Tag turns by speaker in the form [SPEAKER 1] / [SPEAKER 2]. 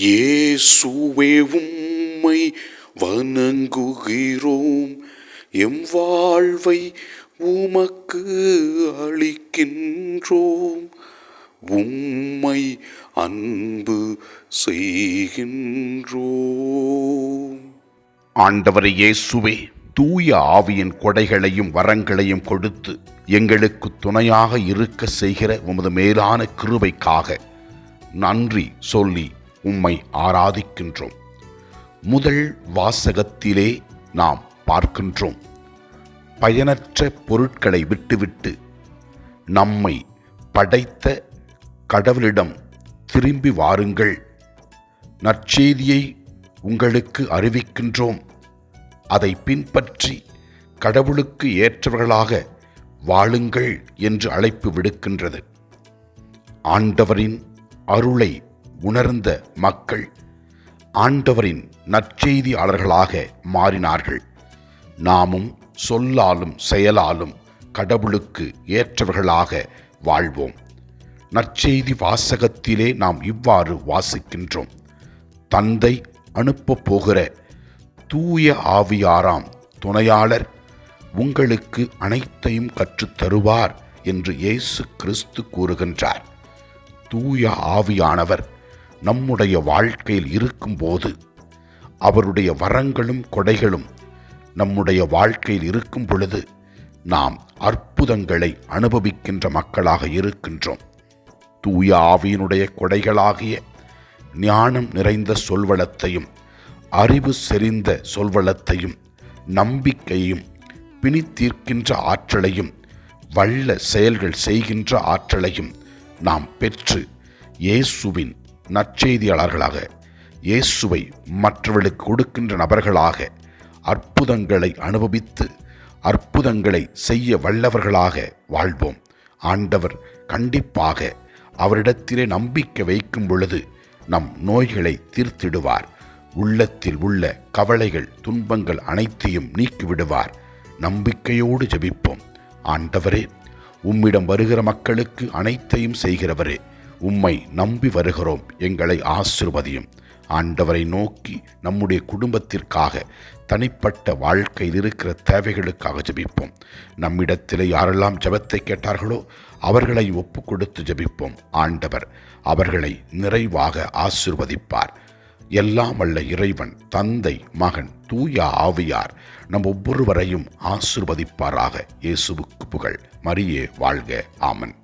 [SPEAKER 1] இயேசுவே உம்மை வணங்குகிறோம், எம் வாழ்வை உமக்கு அளிக்கின்றோம், உம்மை அன்பு செய்கின்றோம்.
[SPEAKER 2] ஆண்டவர் இயேசுவே, தூய ஆவியின் கொடைகளையும் வரங்களையும் கொடுத்து எங்களுக்கு துணையாக இருக்க செய்கிற உமது மேலான கிருபைக்காக நன்றி சொல்லி உம்மை ஆராதிக்கின்றோம். முதல் வாசகத்திலே நாம் பார்க்கின்றோம், பயனற்ற பொருட்களை விட்டுவிட்டு நம்மை படைத்த கடவுளிடம் திரும்பி வாருங்கள், நற்செய்தியை உங்களுக்கு அறிவிக்கின்றோம், அதை பின்பற்றி கடவுளுக்கு ஏற்றவர்களாக வாழுங்கள் என்று அழைப்பு விடுக்கின்றது. ஆண்டவரின் அருளை உணர்ந்த மக்கள் ஆண்டவரின் நற்செய்தியாளர்களாக மாறினார்கள். நாமும் சொல்லாலும் செயலாலும் கடவுளுக்கு ஏற்றவர்களாக வாழ்வோம். நற்செய்தி வாசகத்திலே நாம் இவ்வாறு வாசிக்கின்றோம், தந்தை அனுப்பப் போகிற தூய ஆவியாராம் துணையாளர் உங்களுக்கு அனைத்தையும் கற்றுத்தருவார் என்று இயேசு கிறிஸ்து கூறுகின்றார். தூய ஆவியானவர் நம்முடைய வாழ்க்கையில் இருக்கும்போது, அவருடைய வரங்களும் கொடைகளும் நம்முடைய வாழ்க்கையில் இருக்கும் பொழுது நாம் அற்புதங்களை அனுபவிக்கின்ற மக்களாக இருக்கின்றோம். தூய ஆவியினுடைய கொடைகளாகிய ஞானம் நிறைந்த சொல்வளத்தையும், அறிவு செறிந்த சொல்வளத்தையும், நம்பிக்கையும், பிணி தீர்க்கின்ற ஆற்றலையும், வல்ல செயல்கள் செய்கின்ற ஆற்றலையும் நாம் பெற்று இயேசுவின் நற்செய்தியாளர்களாக, இயேசுவை மற்றவர்களுக்கு கொடுக்கின்ற நபர்களாக, அற்புதங்களை அனுபவித்து அற்புதங்களை செய்ய வல்லவர்களாக வாழ்வோம். ஆண்டவர் கண்டிப்பாக அவரிடத்திலே நம்பிக்கை வைக்கும் பொழுது நம் நோய்களை தீர்த்திடுவார். உள்ளத்தில் உள்ள கவலைகள், துன்பங்கள் அனைத்தையும் நீக்கிவிடுவார். நம்பிக்கையோடு ஜெபிப்போம். ஆண்டவரே, உம்மிடம் வருகிற மக்களுக்கு அனைத்தையும் செய்கிறவரே, உம்மை நம்பி வருகிறோம், எங்களை ஆசீர்வதியும். ஆண்டவரை நோக்கி நம்முடைய குடும்பத்திற்காக, தனிப்பட்ட வாழ்க்கையில் இருக்கிற தேவைகளுக்காக ஜெபிப்போம். நம்மிடத்திலே யாரெல்லாம் ஜெபத்தை கேட்டார்களோ அவர்களை ஒப்பு கொடுத்து ஜெபிப்போம். ஆண்டவர் அவர்களை நிறைவாக ஆசீர்வதிப்பார். எல்லாம் வல்ல இறைவன், தந்தை, மகன், தூய ஆவியார் நம் ஒவ்வொருவரையும் ஆசீர்வதிப்பாராக. இயேசுவுக்கு புகழ். மரியே வாழ்க. ஆமன்.